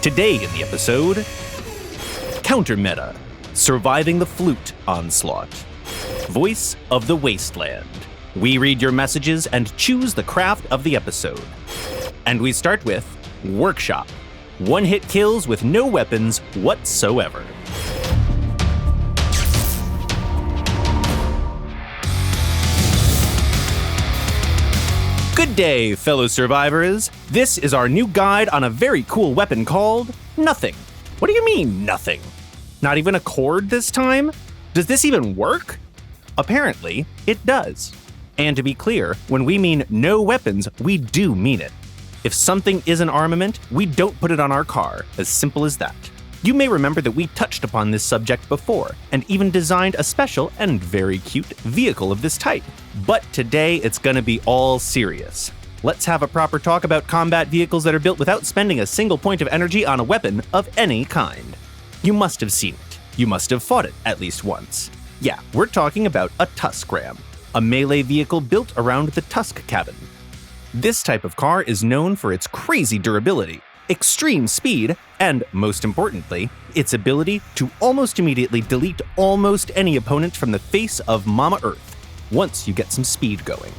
Today in the episode, Counter Meta, Surviving the Flute Onslaught, Voice of the Wasteland. We read your messages and choose the craft of the episode. And we start with Workshop, one-hit kills with no weapons whatsoever. Good day, fellow survivors. This is our new guide on a very cool weapon called Nothing. What do you mean, nothing? Not even a cord this time? Does this even work? Apparently, it does. And to be clear, when we mean no weapons, we do mean it. If something is an armament, we don't put it on our car, as simple as that. You may remember that we touched upon this subject before, and even designed a special and very cute vehicle of this type. But today it's gonna be all serious. Let's have a proper talk about combat vehicles that are built without spending a single point of energy on a weapon of any kind. You must have seen it. You must have fought it at least once. Yeah, we're talking about a Tusk ram, a melee vehicle built around the Tusk cabin. This type of car is known for its crazy durability, extreme speed, and most importantly, its ability to almost immediately delete almost any opponent from the face of Mama Earth once you get some speed going.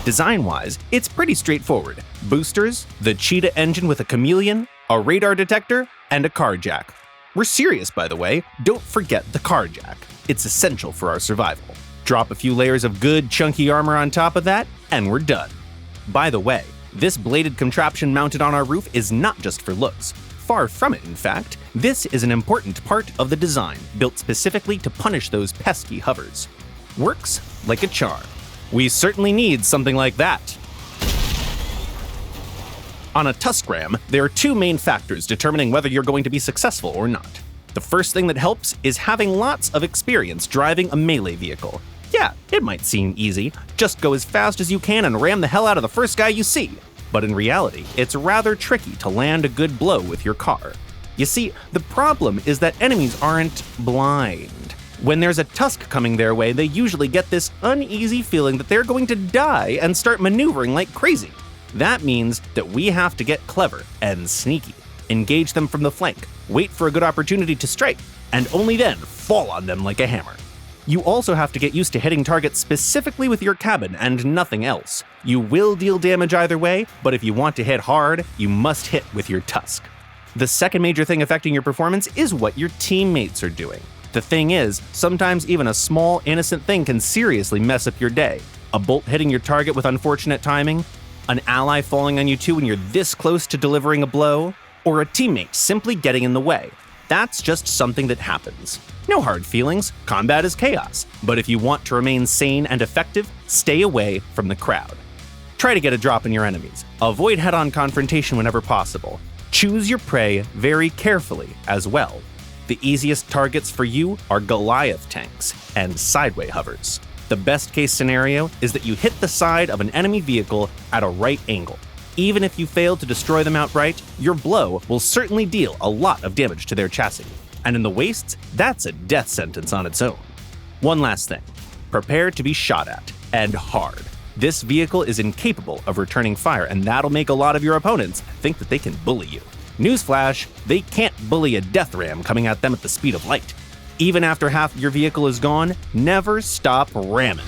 Design-wise, it's pretty straightforward. Boosters, the Cheetah engine with a chameleon, a radar detector, and a car jack. We're serious, by the way, don't forget the car jack. It's essential for our survival. Drop a few layers of good, chunky armor on top of that, and we're done. By the way, this bladed contraption mounted on our roof is not just for looks. Far from it, in fact. This is an important part of the design, built specifically to punish those pesky hovers. Works like a charm. We certainly need something like that. On a Tusk ram, there are two main factors determining whether you're going to be successful or not. The first thing that helps is having lots of experience driving a melee vehicle. Yeah, it might seem easy. Just go as fast as you can and ram the hell out of the first guy you see. But in reality, it's rather tricky to land a good blow with your car. You see, the problem is that enemies aren't blind. When there's a Tusk coming their way, they usually get this uneasy feeling that they're going to die and start maneuvering like crazy. That means that we have to get clever and sneaky. Engage them from the flank, wait for a good opportunity to strike, and only then fall on them like a hammer. You also have to get used to hitting targets specifically with your cabin and nothing else. You will deal damage either way, but if you want to hit hard, you must hit with your Tusk. The second major thing affecting your performance is what your teammates are doing. The thing is, sometimes even a small, innocent thing can seriously mess up your day. A bolt hitting your target with unfortunate timing, an ally falling on you too when you're this close to delivering a blow, or a teammate simply getting in the way. That's just something that happens. No hard feelings, combat is chaos. But if you want to remain sane and effective, stay away from the crowd. Try to get a drop on your enemies. Avoid head-on confrontation whenever possible. Choose your prey very carefully as well. The easiest targets for you are Goliath tanks and sideway hovers. The best case scenario is that you hit the side of an enemy vehicle at a right angle. Even if you fail to destroy them outright, your blow will certainly deal a lot of damage to their chassis. And in the wastes, that's a death sentence on its own. One last thing, prepare to be shot at, and hard. This vehicle is incapable of returning fire, and that'll make a lot of your opponents think that they can bully you. Newsflash, they can't bully a death ram coming at them at the speed of light. Even after half of your vehicle is gone, never stop ramming.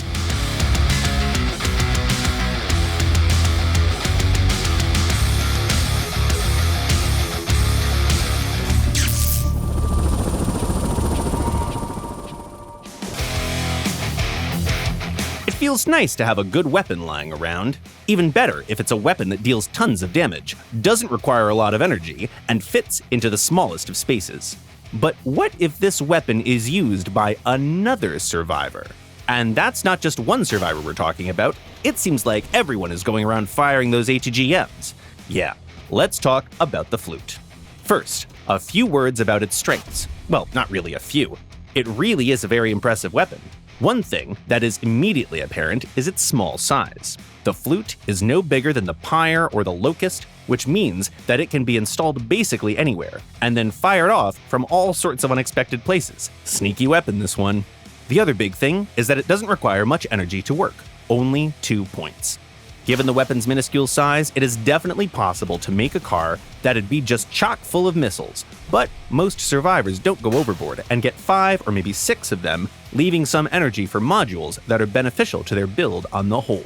It feels nice to have a good weapon lying around. Even better if it's a weapon that deals tons of damage, doesn't require a lot of energy, and fits into the smallest of spaces. But what if this weapon is used by another survivor? And that's not just one survivor we're talking about. It seems like everyone is going around firing those ATGMs. Yeah, let's talk about the Flute. First, a few words about its strengths. Well, not really a few. It really is a very impressive weapon. One thing that is immediately apparent is its small size. The Flute is no bigger than the Pyre or the Locust, which means that it can be installed basically anywhere, and then fired off from all sorts of unexpected places. Sneaky weapon, this one. The other big thing is that it doesn't require much energy to work, only 2 points. Given the weapon's minuscule size, it is definitely possible to make a car that'd be just chock full of missiles, but most survivors don't go overboard and get 5 or maybe 6 of them, leaving some energy for modules that are beneficial to their build on the whole.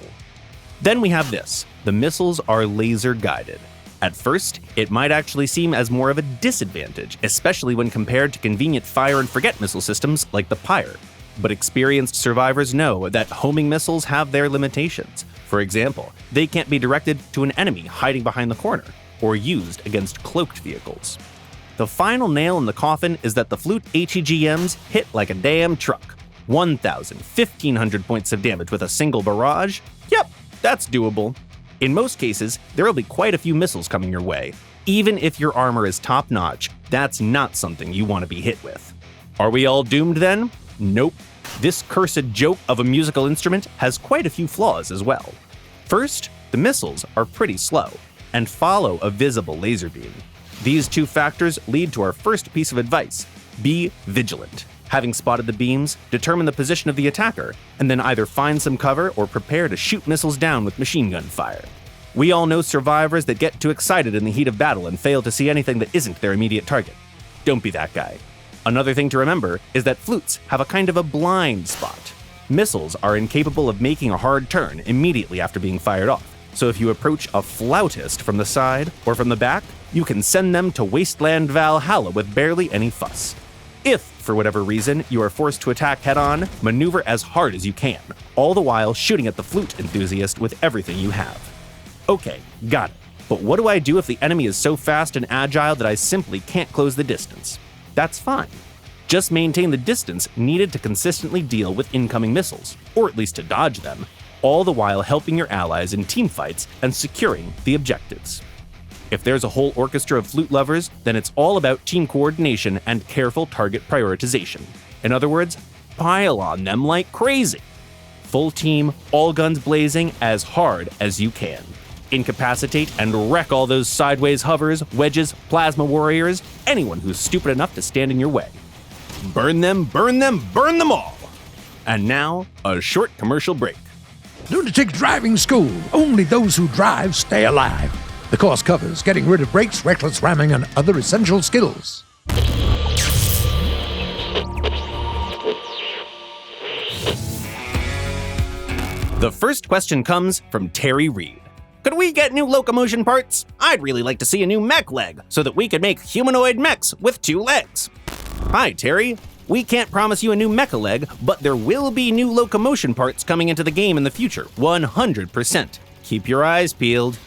Then we have this: the missiles are laser guided. At first, it might actually seem as more of a disadvantage, especially when compared to convenient fire and forget missile systems like the Pyre. But experienced survivors know that homing missiles have their limitations. For example, they can't be directed to an enemy hiding behind the corner, or used against cloaked vehicles. The final nail in the coffin is that the Flute HEGMs hit like a damn truck. 1,000, 1,500 points of damage with a single barrage? Yep, that's doable. In most cases, there will be quite a few missiles coming your way. Even if your armor is top-notch, that's not something you want to be hit with. Are we all doomed then? Nope. This cursed joke of a musical instrument has quite a few flaws as well. First, the missiles are pretty slow and follow a visible laser beam. These two factors lead to our first piece of advice: be vigilant. Having spotted the beams, determine the position of the attacker, and then either find some cover or prepare to shoot missiles down with machine gun fire. We all know survivors that get too excited in the heat of battle and fail to see anything that isn't their immediate target. Don't be that guy. Another thing to remember is that flutes have a kind of a blind spot. Missiles are incapable of making a hard turn immediately after being fired off, so if you approach a flautist from the side or from the back, you can send them to Wasteland Valhalla with barely any fuss. If, for whatever reason, you are forced to attack head-on, maneuver as hard as you can, all the while shooting at the flute enthusiast with everything you have. Okay, got it. But what do I do if the enemy is so fast and agile that I simply can't close the distance? That's fine. Just maintain the distance needed to consistently deal with incoming missiles, or at least to dodge them, all the while helping your allies in teamfights and securing the objectives. If there's a whole orchestra of flute lovers, then it's all about team coordination and careful target prioritization. In other words, pile on them like crazy. Full team, all guns blazing as hard as you can. Incapacitate and wreck all those sideways hovers, wedges, plasma warriors, anyone who's stupid enough to stand in your way. Burn them, burn them, burn them all! And now, a short commercial break. Lunatic Driving School. Only those who drive stay alive. The course covers getting rid of brakes, reckless ramming, and other essential skills. The first question comes from Terry Reed. Could we get new locomotion parts? I'd really like to see a new mech leg, so that we could make humanoid mechs with 2 legs. Hi, Terry. We can't promise you a new mecha leg, but there will be new locomotion parts coming into the game in the future, 100%. Keep your eyes peeled.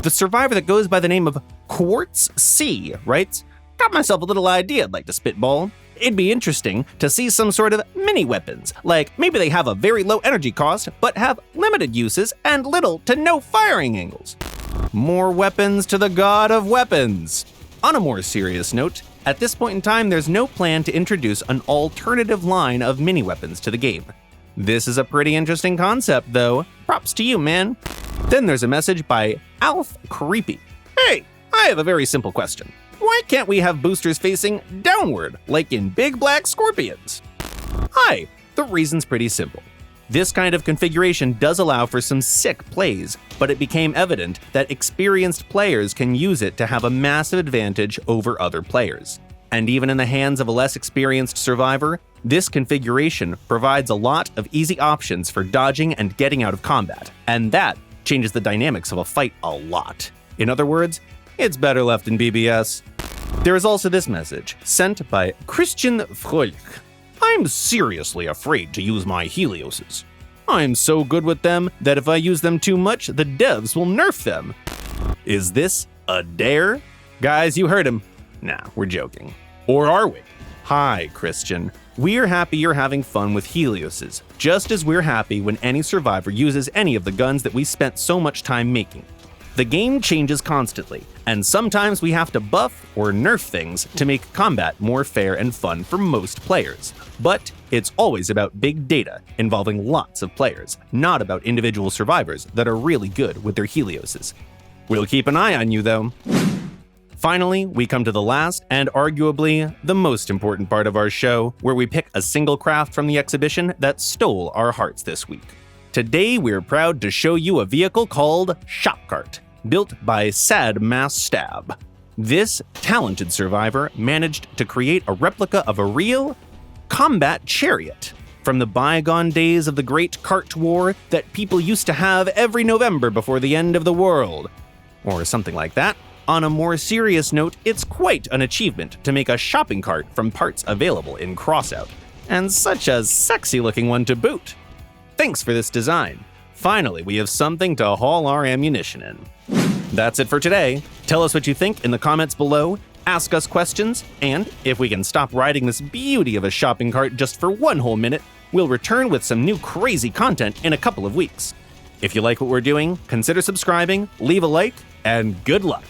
The survivor that goes by the name of Quartz C writes, got myself a little idea I'd like to spitball. It'd be interesting to see some sort of mini weapons, like maybe they have a very low energy cost, but have limited uses and little to no firing angles. More weapons to the god of weapons. On a more serious note, at this point in time, there's no plan to introduce an alternative line of mini weapons to the game. This is a pretty interesting concept, though. Props to you, man. Then there's a message by Alf Creepy. Hey, I have a very simple question. Why can't we have boosters facing downward, like in Big Black Scorpions? Hi, the reason's pretty simple. This kind of configuration does allow for some sick plays, but it became evident that experienced players can use it to have a massive advantage over other players. And even in the hands of a less experienced survivor, this configuration provides a lot of easy options for dodging and getting out of combat, and that changes the dynamics of a fight a lot. In other words, it's better left in BBS. There is also this message, sent by Christian Froelich. I'm seriously afraid to use my Helioses. I'm so good with them that if I use them too much, the devs will nerf them. Is this a dare? Guys, you heard him. Nah, we're joking. Or are we? Hi, Christian. We're happy you're having fun with Helioses, just as we're happy when any survivor uses any of the guns that we spent so much time making. The game changes constantly, and sometimes we have to buff or nerf things to make combat more fair and fun for most players. But it's always about big data involving lots of players, not about individual survivors that are really good with their Helioses. We'll keep an eye on you, though. Finally, we come to the last and arguably the most important part of our show, where we pick a single craft from the exhibition that stole our hearts this week. Today we're proud to show you a vehicle called Shopcart, built by Sad Mass Stab. This talented survivor managed to create a replica of a real combat chariot from the bygone days of the Great Cart War that people used to have every November before the end of the world, or something like that. On a more serious note, it's quite an achievement to make a shopping cart from parts available in Crossout, and such a sexy-looking one to boot. Thanks for this design. Finally, we have something to haul our ammunition in. That's it for today. Tell us what you think in the comments below, ask us questions, and if we can stop riding this beauty of a shopping cart just for one whole minute, we'll return with some new crazy content in a couple of weeks. If you like what we're doing, consider subscribing, leave a like, and good luck!